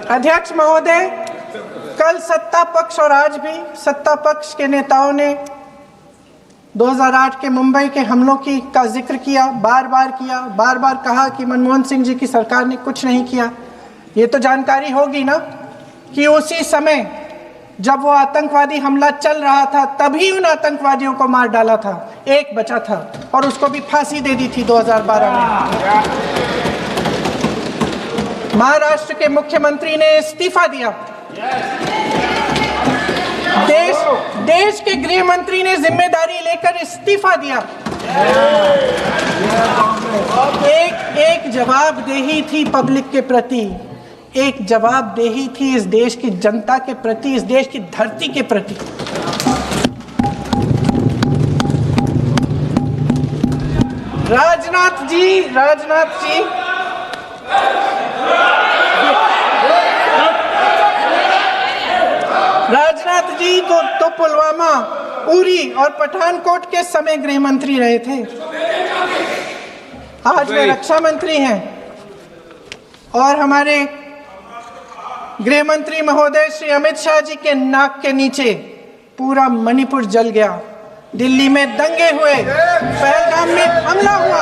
अध्यक्ष महोदय, कल सत्ता पक्ष और आज भी सत्ता पक्ष के नेताओं ने 2008 के मुंबई के हमलों का जिक्र किया, बार बार कहा कि मनमोहन सिंह जी की सरकार ने कुछ नहीं किया। ये तो जानकारी होगी ना कि उसी समय जब वो आतंकवादी हमला चल रहा था तभी उन आतंकवादियों को मार डाला था, एक बचा था और उसको भी फांसी दे दी थी 2012 में। महाराष्ट्र के मुख्यमंत्री ने इस्तीफा दिया। देश के गृह मंत्री ने जिम्मेदारी लेकर इस्तीफा दिया। एक जवाबदेही थी पब्लिक के प्रति, एक जवाबदेही थी इस देश की जनता के प्रति, इस देश की धरती के प्रति। राजनाथ जी तो पुलवामा, उरी और पठानकोट के समय गृह मंत्री रहे थे। आज वे रक्षा मंत्री हैं और हमारे गृह मंत्री महोदय श्री अमित शाह जी के नाक के नीचे पूरा मणिपुर जल गया, दिल्ली में दंगे हुए, पहलगाम में हमला हुआ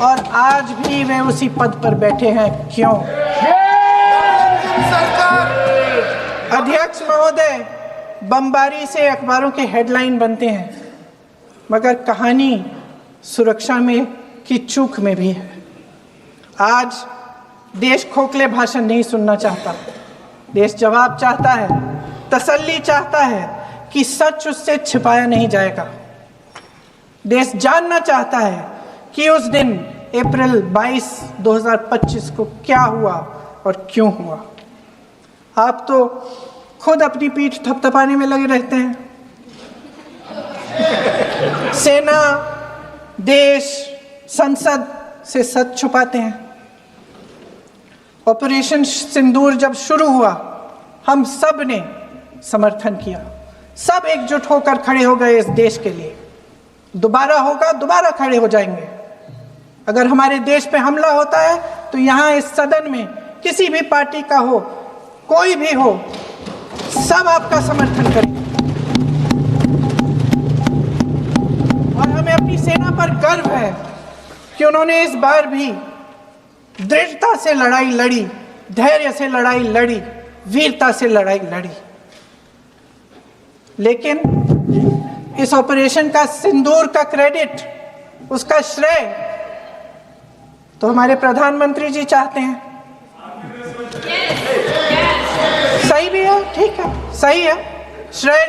और आज भी वे उसी पद पर बैठे हैं। क्यों? अध्यक्ष महोदय, बमबारी से अखबारों के हेडलाइन बनते हैं, मगर कहानी सुरक्षा में की चूक में भी है। आज देश खोखले भाषण नहीं सुनना चाहता, देश जवाब चाहता है, तसल्ली चाहता है कि सच उससे छिपाया नहीं जाएगा। देश जानना चाहता है कि उस दिन अप्रैल 22, 2025 को क्या हुआ और क्यों हुआ। आप तो खुद अपनी पीठ थपथपाने में लगे रहते हैं। सेना, देश, संसद से सच छुपाते हैं। ऑपरेशन सिंदूर जब शुरू हुआ, हम सब ने समर्थन किया, सब एकजुट होकर खड़े हो गए इस देश के लिए। दोबारा होगा, दोबारा खड़े हो जाएंगे। अगर हमारे देश पे हमला होता है तो यहाँ इस सदन में किसी भी पार्टी का हो, कोई भी हो, सब आपका समर्थन करेंगे। और हमें अपनी सेना पर गर्व है कि उन्होंने इस बार भी दृढ़ता से लड़ाई लड़ी, धैर्य से लड़ाई लड़ी, वीरता से लड़ाई लड़ी। लेकिन इस ऑपरेशन का सिंदूर का क्रेडिट, उसका श्रेय तो हमारे प्रधानमंत्री जी चाहते हैं। सही भी है, ठीक है, सही है, श्रेय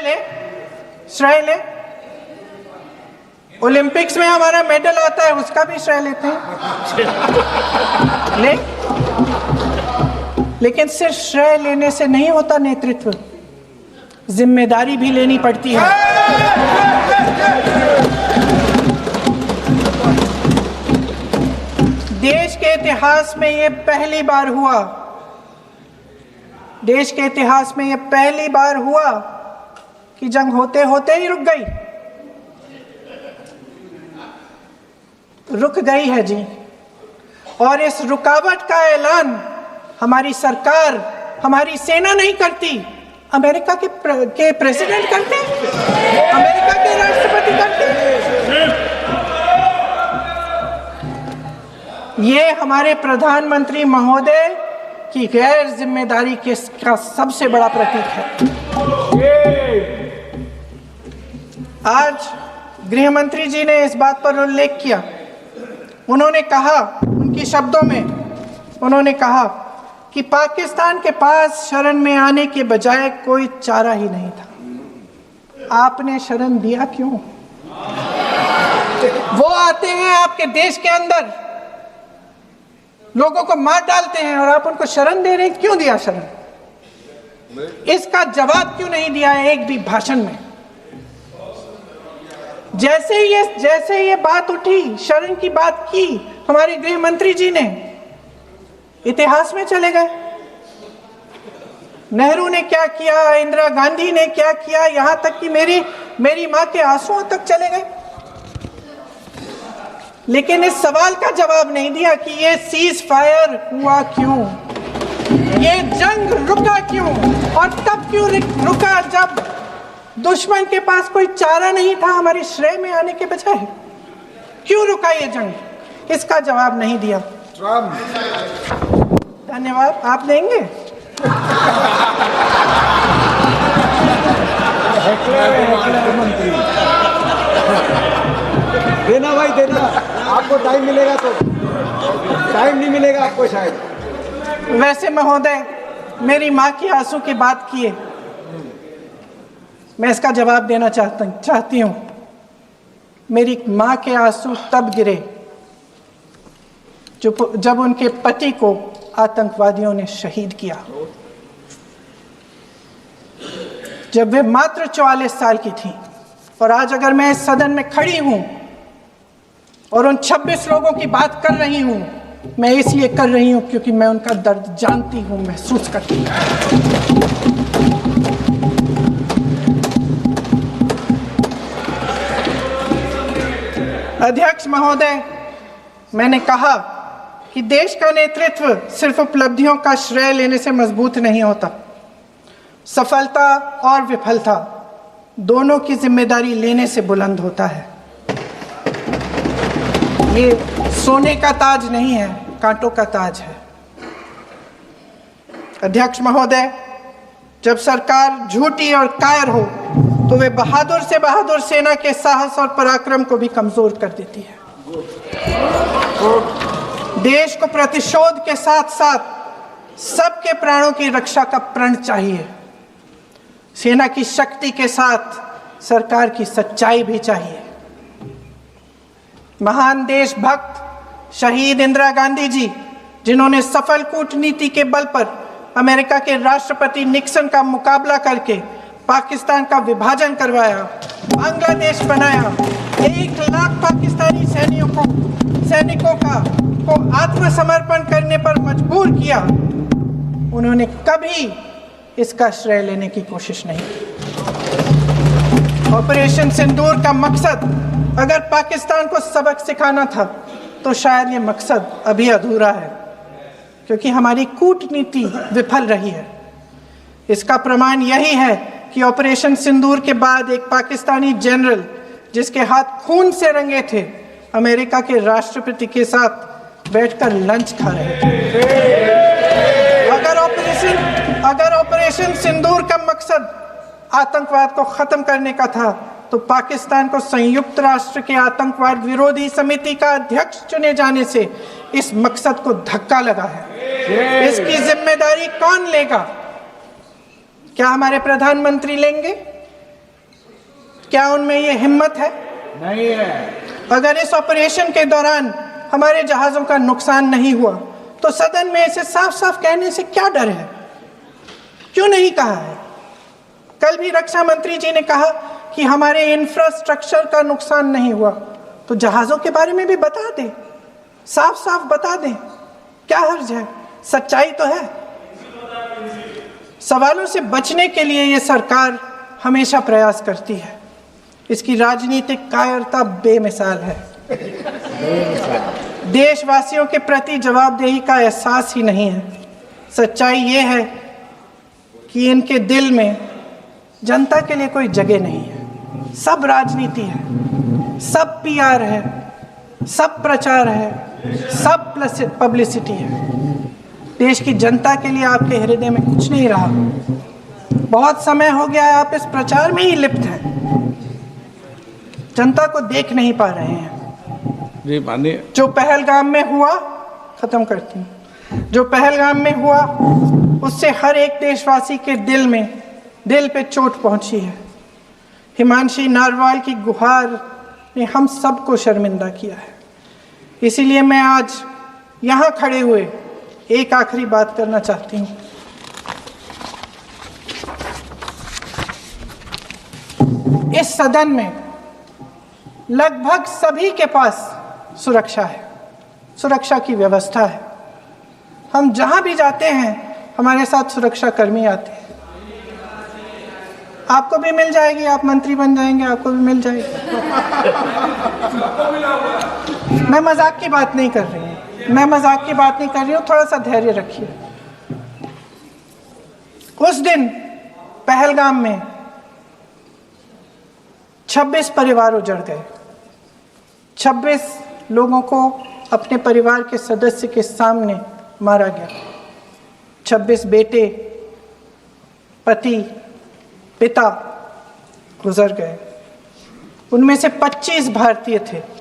ले। ओलंपिक्स में हमारा मेडल आता है, उसका भी श्रेय लेते हैं। लेकिन सिर्फ श्रेय लेने से नहीं होता नेतृत्व, जिम्मेदारी भी लेनी पड़ती है। देश के इतिहास में ये पहली बार हुआ, देश के इतिहास में ये पहली बार हुआ कि जंग होते होते ही रुक गई है जी। और इस रुकावट का ऐलान हमारी सरकार, हमारी सेना नहीं करती, अमेरिका के प्रेसिडेंट करते, अमेरिका के राष्ट्रपति करते। ये हमारे प्रधानमंत्री महोदय की गैर जिम्मेदारी का सबसे बड़ा प्रतीक है। आज गृह मंत्री जी ने इस बात पर उल्लेख किया। उन्होंने कहा, उनके शब्दों में उन्होंने कहा कि पाकिस्तान के पास शरण में आने के बजाय कोई चारा ही नहीं था। आपने शरण दिया क्यों? वो आते हैं आपके देश के अंदर, लोगों को मार डालते हैं और आप उनको शरण दे रहे हैं। क्यों दिया शरण? इसका जवाब क्यों नहीं दिया एक भी भाषण में? जैसे ये बात उठी, शरण की बात की, हमारे गृह मंत्री जी ने इतिहास में चले गए। नेहरू ने क्या किया, इंदिरा गांधी ने क्या किया, यहां तक कि मेरी मां के आंसुओं तक चले गए। लेकिन इस सवाल का जवाब नहीं दिया कि ये सीज फायर हुआ क्यों, ये जंग रुका क्यों, और तब क्यों रुका जब दुश्मन के पास कोई चारा नहीं था हमारे श्रेय में आने के बजाय? क्यों रुका ये जंग? इसका जवाब नहीं दिया। धन्यवाद। आप देंगे? देना भाई देना, आपको टाइम मिलेगा तो। टाइम नहीं मिलेगा आपको शायद। वैसे महोदय, मेरी माँ की आंसू की बात किए, मैं इसका जवाब देना चाहती हूँ। मेरी माँ के आंसू तब गिरे जब उनके पति को आतंकवादियों ने शहीद किया, जब वे मात्र 44 साल की थी। और आज अगर मैं इस सदन में खड़ी हूं और उन 26 लोगों की बात कर रही हूं, मैं इसलिए कर रही हूं क्योंकि मैं उनका दर्द जानती हूं, महसूस करती हूं। अध्यक्ष महोदय, मैंने कहा कि देश का नेतृत्व सिर्फ उपलब्धियों का श्रेय लेने से मजबूत नहीं होता। सफलता और विफलता दोनों की जिम्मेदारी लेने से बुलंद होता है। ये सोने का ताज नहीं है, कांटों का ताज है। अध्यक्ष महोदय, जब सरकार झूठी और कायर हो तो वे बहादुर से बहादुर सेना के साहस और पराक्रम को भी कमजोर कर देती है। देश को प्रतिशोध के साथ साथ सबके प्राणों की रक्षा का प्रण चाहिए। सेना की शक्ति के साथ सरकार की सच्चाई भी चाहिए। महान देशभक्त शहीद इंदिरा गांधी जी, जिन्होंने सफल कूटनीति के बल पर अमेरिका के राष्ट्रपति निक्सन का मुकाबला करके पाकिस्तान का विभाजन करवाया, बांग्लादेश बनाया, 1 लाख पाकिस्तानी सैनिकों को आत्मसमर्पण करने पर मजबूर किया, उन्होंने कभी इसका श्रेय लेने की कोशिश नहीं की। ऑपरेशन सिंदूर का मकसद अगर पाकिस्तान को सबक सिखाना था तो शायद ये मकसद अभी अधूरा है, क्योंकि हमारी कूटनीति विफल रही है। इसका प्रमाण यही है कि ऑपरेशन सिंदूर के बाद एक पाकिस्तानी जनरल, जिसके हाथ खून से रंगे थे, अमेरिका के राष्ट्रपति के साथ बैठकर लंच खा रहे थे। अगर ऑपरेशन सिंदूर का मकसद आतंकवाद को खत्म करने का था तो पाकिस्तान को संयुक्त राष्ट्र के आतंकवाद विरोधी समिति का अध्यक्ष चुने जाने से इस मकसद को धक्का लगा है। इसकी जिम्मेदारी कौन लेगा? क्या हमारे प्रधानमंत्री लेंगे? क्या उनमें ये हिम्मत है? नहीं है। अगर इस ऑपरेशन के दौरान हमारे जहाजों का नुकसान नहीं हुआ तो सदन में इसे साफ साफ कहने से क्या डर है? क्यों नहीं कहा है? कल भी रक्षा मंत्री जी ने कहा कि हमारे इंफ्रास्ट्रक्चर का नुकसान नहीं हुआ, तो जहाजों के बारे में भी बता दें, साफ साफ बता दें, क्या हर्ज है? सच्चाई तो है। सवालों से बचने के लिए ये सरकार हमेशा प्रयास करती है। इसकी राजनीतिक कायरता बेमिसाल है। देशवासियों के प्रति जवाबदेही का एहसास ही नहीं है। सच्चाई ये है कि इनके दिल में जनता के लिए कोई जगह नहीं है। सब राजनीति है, सब पीआर है, सब प्रचार है, सब पब्लिसिटी है। देश की जनता के लिए आपके हृदय में कुछ नहीं रहा। बहुत समय हो गया है आप इस प्रचार में ही लिप्त हैं, जनता को देख नहीं पा रहे हैं। जी माननीय, जो पहलगाम में हुआ, खत्म करती हूँ, जो पहलगाम में हुआ उससे हर एक देशवासी के दिल पे चोट पहुंची है। हिमांशी नारवाल की गुहार ने हम सबको शर्मिंदा किया है। इसीलिए मैं आज यहाँ खड़े हुए एक आखिरी बात करना चाहती हूँ। इस सदन में लगभग सभी के पास सुरक्षा है, सुरक्षा की व्यवस्था है। हम जहाँ भी जाते हैं हमारे साथ सुरक्षा कर्मी आते हैं। आपको भी मिल जाएगी, आप मंत्री बन जाएंगे, आपको भी मिल जाएगी। मैं मजाक की बात नहीं कर रही हूँ, थोड़ा सा धैर्य रखिए। दिन पहलगाम में 26 परिवार उजड़ गए। 26 लोगों को अपने परिवार के सदस्य के सामने मारा गया। 26 बेटे, पति, पिता गुजर गए। उनमें से 25 भारतीय थे।